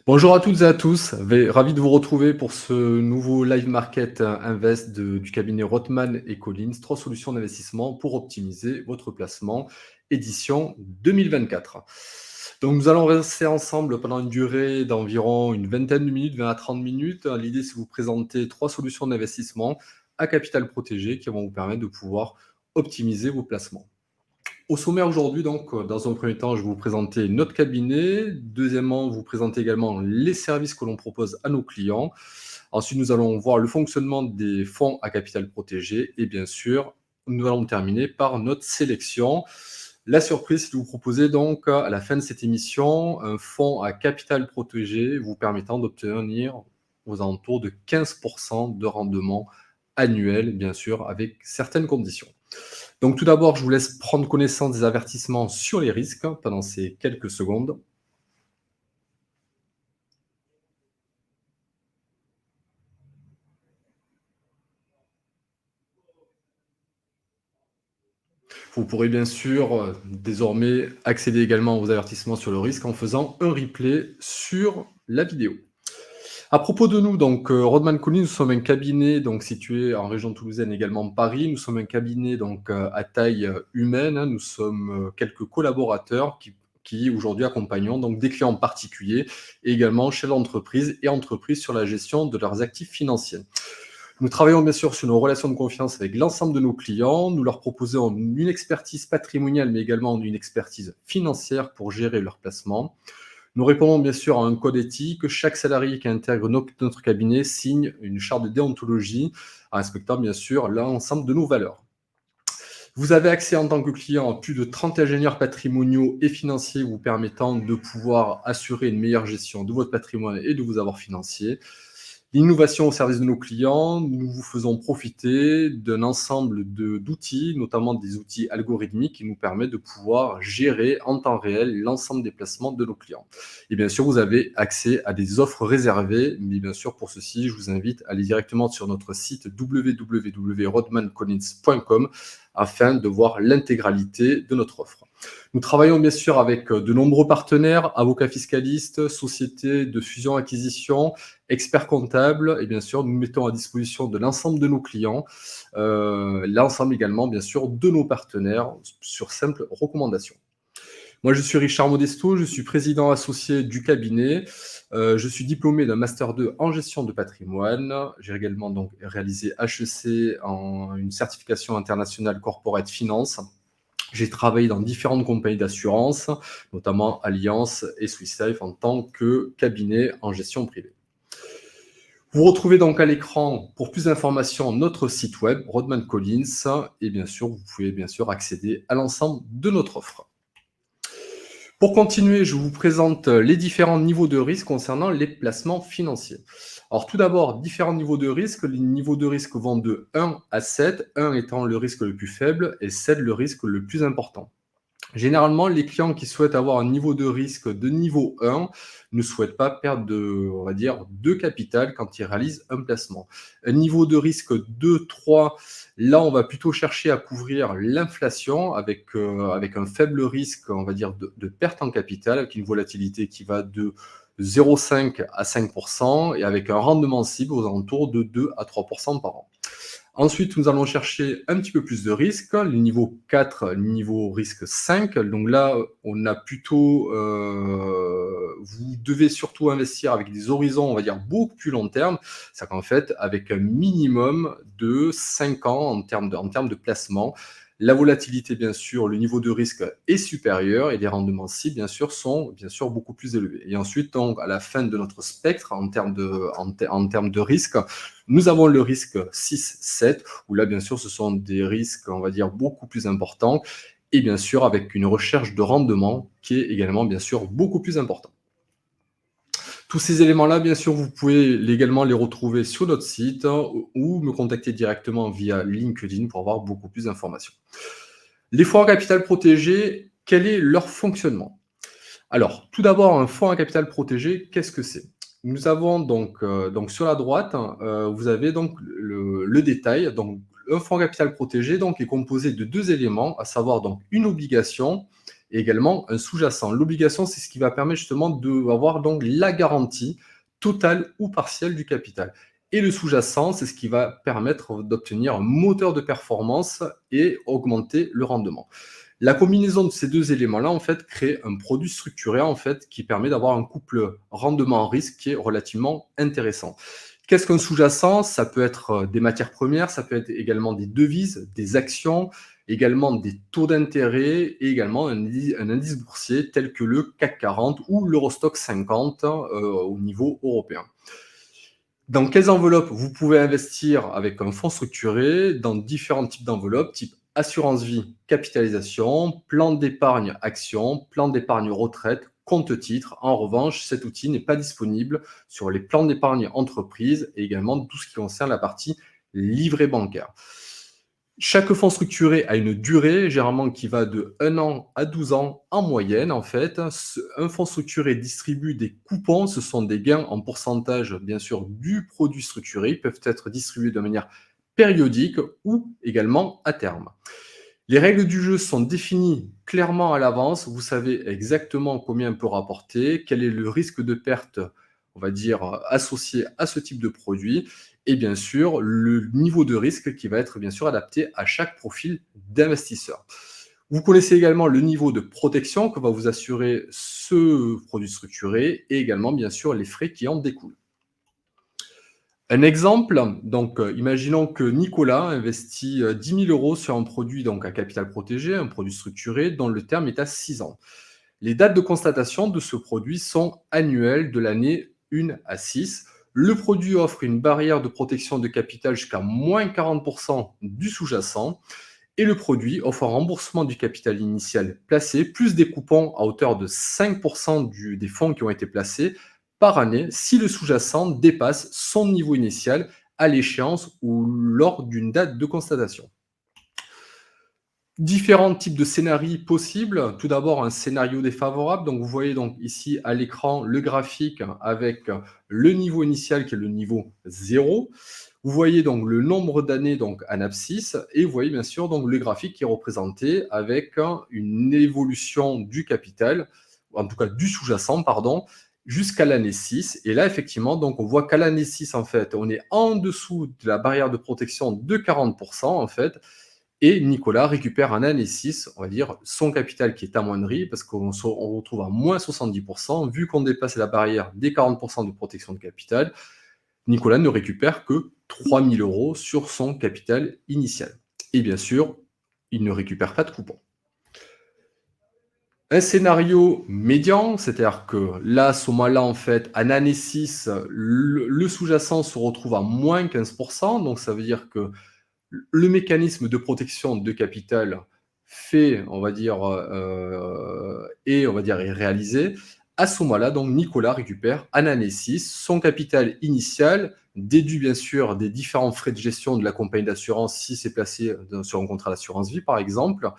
Bonjour à toutes et à tous, ravi de vous retrouver pour ce nouveau live market invest du cabinet Rothman et Collins, trois solutions d'investissement pour optimiser votre placement, édition 2024. Donc nous allons rester ensemble pendant une durée d'environ une vingtaine de minutes, 20 à 30 minutes. L'idée c'est de vous présenter trois solutions d'investissement à capital protégé qui vont vous permettre de pouvoir optimiser vos placements. Au sommaire aujourd'hui, donc, dans un premier temps, je vais vous présenter notre cabinet. Deuxièmement, vous présenter également les services que l'on propose à nos clients. Ensuite, nous allons voir le fonctionnement des fonds à capital protégé. Et bien sûr, nous allons terminer par notre sélection. La surprise, c'est de vous proposer donc à la fin de cette émission un fonds à capital protégé vous permettant d'obtenir aux alentours de 15% de rendement annuel, bien sûr, avec certaines conditions. Donc tout d'abord, je vous laisse prendre connaissance des avertissements sur les risques pendant ces quelques secondes. Vous pourrez bien sûr désormais accéder également aux avertissements sur le risque en faisant un replay sur la vidéo. À propos de nous, donc Rodman Collins, nous sommes un cabinet donc situé en région toulousaine, également Paris. Nous sommes un cabinet donc à taille humaine. Nous sommes quelques collaborateurs qui aujourd'hui accompagnons donc des clients particuliers et également chefs d'entreprise et entreprises sur la gestion de leurs actifs financiers. Nous travaillons bien sûr sur nos relations de confiance avec l'ensemble de nos clients. Nous leur proposons une expertise patrimoniale, mais également une expertise financière pour gérer leurs placements. Nous répondons bien sûr à un code éthique. Chaque salarié qui intègre notre cabinet signe une charte de déontologie en respectant bien sûr l'ensemble de nos valeurs. Vous avez accès en tant que client à plus de 30 ingénieurs patrimoniaux et financiers vous permettant de pouvoir assurer une meilleure gestion de votre patrimoine et de vos avoirs financiers. L'innovation au service de nos clients, nous vous faisons profiter d'un ensemble d'outils, notamment des outils algorithmiques qui nous permettent de pouvoir gérer en temps réel l'ensemble des placements de nos clients. Et bien sûr, vous avez accès à des offres réservées, mais bien sûr, pour ceci, je vous invite à aller directement sur notre site www.rodmancollins.com afin de voir l'intégralité de notre offre. Nous travaillons bien sûr avec de nombreux partenaires, avocats fiscalistes, sociétés de fusion-acquisition, experts comptables, et bien sûr, nous mettons à disposition de l'ensemble de nos clients, l'ensemble également, bien sûr, de nos partenaires sur simple recommandation. Moi, je suis Richard Modesto, je suis président associé du cabinet. Je suis diplômé d'un Master 2 en gestion de patrimoine. J'ai également donc réalisé HEC en une certification internationale corporate finance. J'ai travaillé dans différentes compagnies d'assurance, notamment Allianz et Swiss Life en tant que cabinet en gestion privée. Vous retrouvez donc à l'écran, pour plus d'informations, notre site web, Rodman Collins, et bien sûr, vous pouvez bien sûr accéder à l'ensemble de notre offre. Pour continuer, je vous présente les différents niveaux de risque concernant les placements financiers. Alors tout d'abord, différents niveaux de risque. Les niveaux de risque vont de 1 à 7, 1 étant le risque le plus faible et 7 le risque le plus important. Généralement, les clients qui souhaitent avoir un niveau de risque de niveau 1 ne souhaitent pas perdre on va dire, de capital quand ils réalisent un placement. Un niveau de risque 2, 3, là, on va plutôt chercher à couvrir l'inflation avec un faible risque, on va dire, de perte en capital, avec une volatilité qui va de 0,5 à 5% et avec un rendement cible aux alentours de 2 à 3% par an. Ensuite, nous allons chercher un petit peu plus de risques, le niveau 4, le niveau risque 5. Donc là, on a plutôt, vous devez surtout investir avec des horizons, on va dire, beaucoup plus long terme. C'est qu'en fait, avec un minimum de 5 ans en termes de placement. La volatilité, bien sûr, le niveau de risque est supérieur et les rendements cibles, bien sûr, sont bien sûr beaucoup plus élevés. Et ensuite, donc, à la fin de notre spectre, en termes de risque, nous avons le risque 6-7, où là, bien sûr, ce sont des risques, on va dire, beaucoup plus importants, et bien sûr, avec une recherche de rendement qui est également, bien sûr, beaucoup plus importante. Tous ces éléments-là, bien sûr, vous pouvez également les retrouver sur notre site ou me contacter directement via LinkedIn pour avoir beaucoup plus d'informations. Les fonds à capital protégé, quel est leur fonctionnement? Alors, tout d'abord, un fonds à capital protégé, qu'est-ce que c'est? Nous avons donc sur la droite, vous avez donc le détail. Donc, un fonds à capital protégé donc, est composé de 2 éléments, à savoir donc une obligation et également un sous-jacent. L'obligation, c'est ce qui va permettre justement d'avoir donc la garantie totale ou partielle du capital. Et le sous-jacent, c'est ce qui va permettre d'obtenir un moteur de performance et augmenter le rendement. La combinaison de ces deux éléments-là, en fait, crée un produit structuré, en fait, qui permet d'avoir un couple rendement-risque qui est relativement intéressant. Qu'est-ce qu'un sous-jacent? Ça peut être des matières premières, ça peut être également des devises, des actions, également des taux d'intérêt et également un indice boursier tel que le CAC 40 ou l'Eurostoxx 50 au niveau européen. Dans quelles enveloppes vous pouvez investir avec un fonds structuré? Dans différents types d'enveloppes, type assurance vie, capitalisation, plan d'épargne action, plan d'épargne retraite, compte titre. En revanche, cet outil n'est pas disponible sur les plans d'épargne entreprise et également tout ce qui concerne la partie livret bancaire. Chaque fonds structuré a une durée, généralement qui va de 1 an à 12 ans en moyenne, en fait. Un fonds structuré distribue des coupons, ce sont des gains en pourcentage, bien sûr, du produit structuré. Ils peuvent être distribués de manière périodique ou également à terme. Les règles du jeu sont définies clairement à l'avance. Vous savez exactement combien peut rapporter, quel est le risque de perte, on va dire, associé à ce type de produit, et bien sûr, le niveau de risque qui va être bien sûr adapté à chaque profil d'investisseur. Vous connaissez également le niveau de protection que va vous assurer ce produit structuré et également, bien sûr, les frais qui en découlent. Un exemple, donc imaginons que Nicolas investit 10 000 € sur un produit donc à capital protégé, un produit structuré dont le terme est à 6 ans. Les dates de constatation de ce produit sont annuelles de l'année 1 à 6. Le produit offre une barrière de protection de capital jusqu'à moins 40% du sous-jacent et le produit offre un remboursement du capital initial placé plus des coupons à hauteur de 5% des fonds qui ont été placés par année si le sous-jacent dépasse son niveau initial à l'échéance ou lors d'une date de constatation. Différents types de scénarios possibles. Tout d'abord, un scénario défavorable. Donc, vous voyez donc ici à l'écran le graphique avec le niveau initial qui est le niveau 0. Vous voyez donc le nombre d'années donc en abscisse et vous voyez bien sûr donc le graphique qui est représenté avec une évolution du capital, en tout cas du sous-jacent, pardon, jusqu'à l'année 6. Et là, effectivement, donc on voit qu'à l'année 6, en fait, on est en dessous de la barrière de protection de 40%, en fait. Et Nicolas récupère en année 6, on va dire, son capital qui est amoindri parce qu'on retrouve à moins 70%. Vu qu'on dépasse la barrière des 40% de protection de capital, Nicolas ne récupère que 3 000 € sur son capital initial. Et bien sûr, il ne récupère pas de coupon. Un scénario médian, c'est-à-dire que là, à ce moment-là, en fait, en année 6, le sous-jacent se retrouve à moins 15%. Donc, ça veut dire que le mécanisme de protection de capital fait, on va dire, est réalisé. À ce moment-là, donc Nicolas récupère en année 6 son capital initial, déduit bien sûr des différents frais de gestion de la compagnie d'assurance si c'est placé sur un contrat d'assurance vie, par exemple.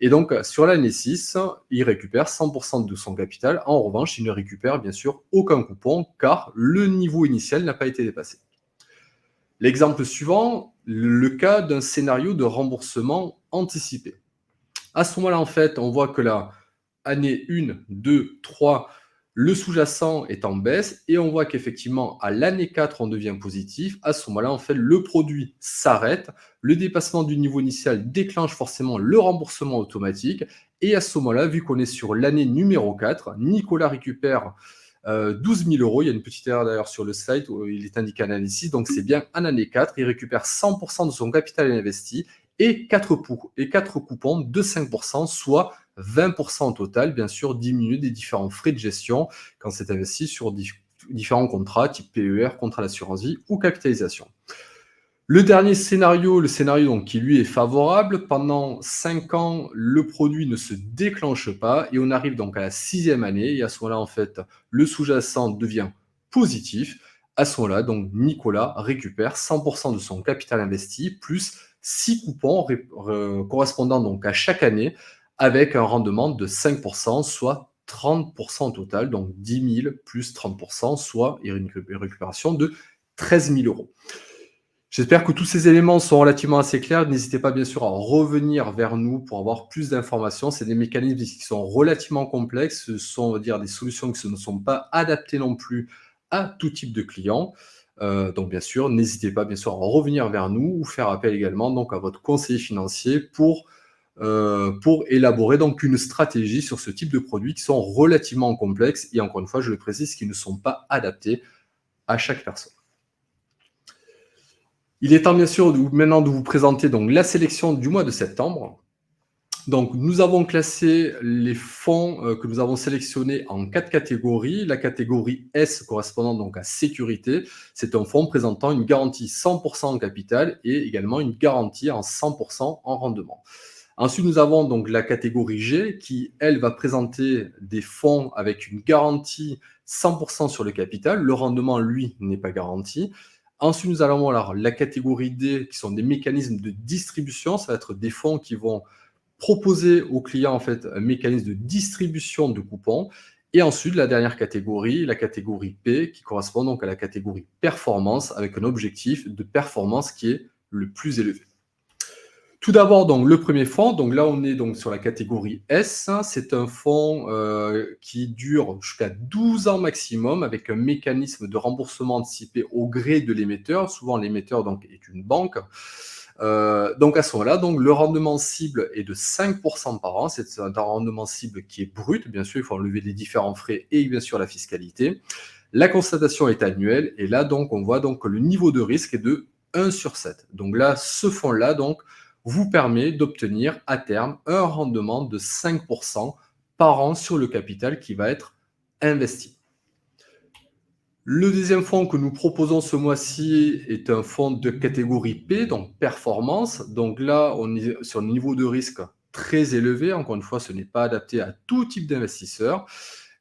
Et donc, sur l'année 6, il récupère 100% de son capital. En revanche, il ne récupère bien sûr aucun coupon car le niveau initial n'a pas été dépassé. L'exemple suivant, le cas d'un scénario de remboursement anticipé. À ce moment-là, en fait, on voit que la année 1, 2, 3, le sous-jacent est en baisse et on voit qu'effectivement, à l'année 4, on devient positif. À ce moment-là, en fait, le produit s'arrête. Le dépassement du niveau initial déclenche forcément le remboursement automatique. Et à ce moment-là, vu qu'on est sur l'année numéro 4, Nicolas récupère 12 000 €. Il y a une petite erreur d'ailleurs sur le site où il est indiqué en année 6. Donc, c'est bien en année 4. Il récupère 100% de son capital investi et 4 coupons de 5%, soit 20% au total, bien sûr, diminué des différents frais de gestion quand c'est investi sur différents contrats, type PER, contrat d'assurance vie ou capitalisation. Le dernier scénario, le scénario donc, qui lui est favorable, pendant 5 ans, le produit ne se déclenche pas et on arrive donc à la 6e année et à ce moment-là, en fait, le sous-jacent devient positif. À ce moment-là, donc Nicolas récupère 100% de son capital investi plus 6 coupons correspondant donc à chaque année avec un rendement de 5%, soit 30% au total, donc 10 000 plus 30%, soit une récupération de 13 000 €. J'espère que tous ces éléments sont relativement assez clairs. N'hésitez pas bien sûr à revenir vers nous pour avoir plus d'informations. C'est des mécanismes qui sont relativement complexes. Ce sont, on va dire, des solutions qui ne sont pas adaptées non plus à tout type de client. Donc bien sûr, n'hésitez pas bien sûr à revenir vers nous ou faire appel également donc à votre conseiller financier pour élaborer donc une stratégie sur ce type de produits qui sont relativement complexes et encore une fois, je le précise, qui ne sont pas adaptés à chaque personne. Il est temps bien sûr maintenant de vous présenter donc la sélection du mois de septembre. Donc nous avons classé les fonds que nous avons sélectionnés en 4 catégories. La catégorie S correspondant donc à sécurité, c'est un fonds présentant une garantie 100% en capital et également une garantie en 100% en rendement. Ensuite, nous avons donc la catégorie G qui, elle, va présenter des fonds avec une garantie 100% sur le capital. Le rendement, lui, n'est pas garanti. Ensuite, nous allons avoir la catégorie D qui sont des mécanismes de distribution. Ça va être des fonds qui vont proposer aux clients en fait un mécanisme de distribution de coupons. Et ensuite, la dernière catégorie, la catégorie P, qui correspond donc à la catégorie performance avec un objectif de performance qui est le plus élevé. Tout d'abord, donc le premier fonds, donc là on est donc sur la catégorie S, c'est un fonds qui dure jusqu'à 12 ans maximum avec un mécanisme de remboursement anticipé au gré de l'émetteur. Souvent l'émetteur donc est une banque. Donc à ce moment-là, donc le rendement cible est de 5% par an. C'est un rendement cible qui est brut, bien sûr, il faut enlever les différents frais et bien sûr la fiscalité. La constatation est annuelle et là donc on voit donc que le niveau de risque est de 1 sur 7. Donc là, ce fonds-là donc vous permet d'obtenir à terme un rendement de 5% par an sur le capital qui va être investi. Le deuxième fonds que nous proposons ce mois-ci est un fonds de catégorie P, donc performance. Donc là, on est sur un niveau de risque très élevé. Encore une fois, ce n'est pas adapté à tout type d'investisseurs.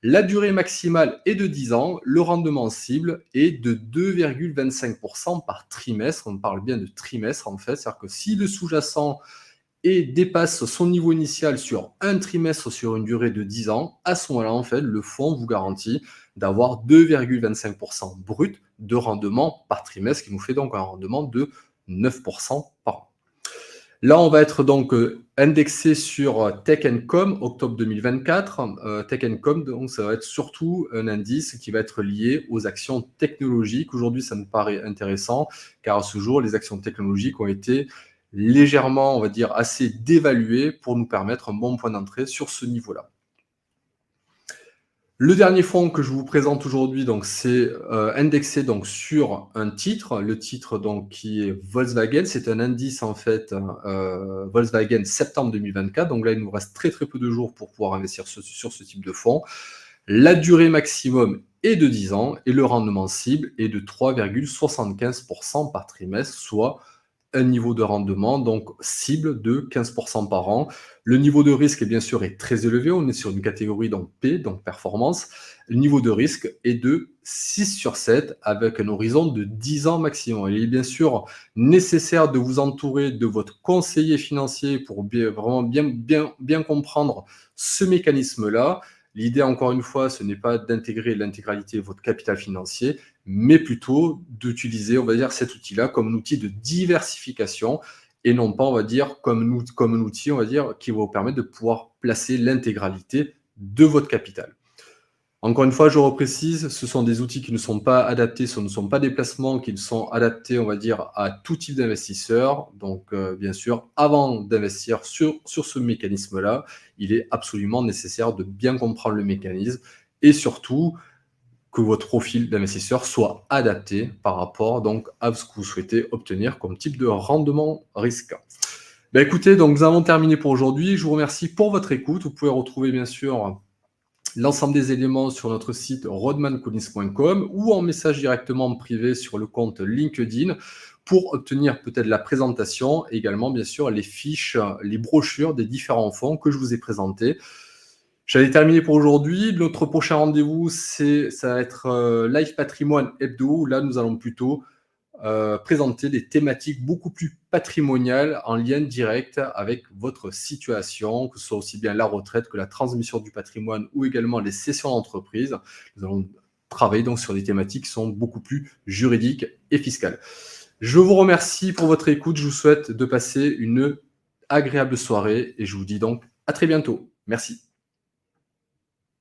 La durée maximale est de 10 ans. Le rendement cible est de 2,25% par trimestre. On parle bien de trimestre en fait. C'est-à-dire que si le sous-jacent dépasse son niveau initial sur un trimestre sur une durée de 10 ans, à ce moment-là, en fait, le fonds vous garantit d'avoir 2,25% brut de rendement par trimestre, qui nous fait donc un rendement de 9% par an. Là, on va être donc indexé sur Tech Com, octobre 2024. Tech Com, donc ça va être surtout un indice qui va être lié aux actions technologiques. Aujourd'hui, ça me paraît intéressant, car à ce jour, les actions technologiques ont été légèrement, on va dire, assez dévaluées pour nous permettre un bon point d'entrée sur ce niveau-là. Le dernier fonds que je vous présente aujourd'hui, donc c'est indexé donc sur un titre. Le titre donc qui est Volkswagen, c'est un indice en fait Volkswagen septembre 2024. Donc là, il nous reste très peu de jours pour pouvoir investir sur ce type de fonds. La durée maximum est de 10 ans et le rendement cible est de 3,75% par trimestre, soit un niveau de rendement donc cible de 15% par an. Le niveau de risque, bien sûr, est très élevé. On est sur une catégorie donc P, donc performance. Le niveau de risque est de 6 sur 7 avec un horizon de 10 ans maximum. Il est bien sûr nécessaire de vous entourer de votre conseiller financier pour vraiment bien comprendre ce mécanisme-là. L'idée, encore une fois, ce n'est pas d'intégrer l'intégralité de votre capital financier, mais plutôt d'utiliser, on va dire, cet outil-là comme un outil de diversification et non pas, on va dire, comme un outil, on va dire, qui va vous permettre de pouvoir placer l'intégralité de votre capital. Encore une fois, je reprécise, ce sont des outils qui ne sont pas adaptés, ce ne sont pas des placements qui sont adaptés, on va dire, à tout type d'investisseur. Donc, bien sûr, avant d'investir sur ce mécanisme-là, il est absolument nécessaire de bien comprendre le mécanisme et surtout que votre profil d'investisseur soit adapté par rapport donc à ce que vous souhaitez obtenir comme type de rendement risque. Ben écoutez, donc nous avons terminé pour aujourd'hui. Je vous remercie pour votre écoute. Vous pouvez retrouver bien sûr l'ensemble des éléments sur notre site rodmancollins.com ou en message directement privé sur le compte LinkedIn pour obtenir peut-être la présentation et également bien sûr les fiches, les brochures des différents fonds que je vous ai présentés. J'allais terminer pour aujourd'hui. Notre prochain rendez-vous, ça va être Live Patrimoine Hebdo. Là, nous allons plutôt présenter des thématiques beaucoup plus patrimoniales en lien direct avec votre situation, que ce soit aussi bien la retraite que la transmission du patrimoine ou également les cessions d'entreprise. Nous allons travailler donc sur des thématiques qui sont beaucoup plus juridiques et fiscales. Je vous remercie pour votre écoute. Je vous souhaite de passer une agréable soirée et je vous dis donc à très bientôt. Merci.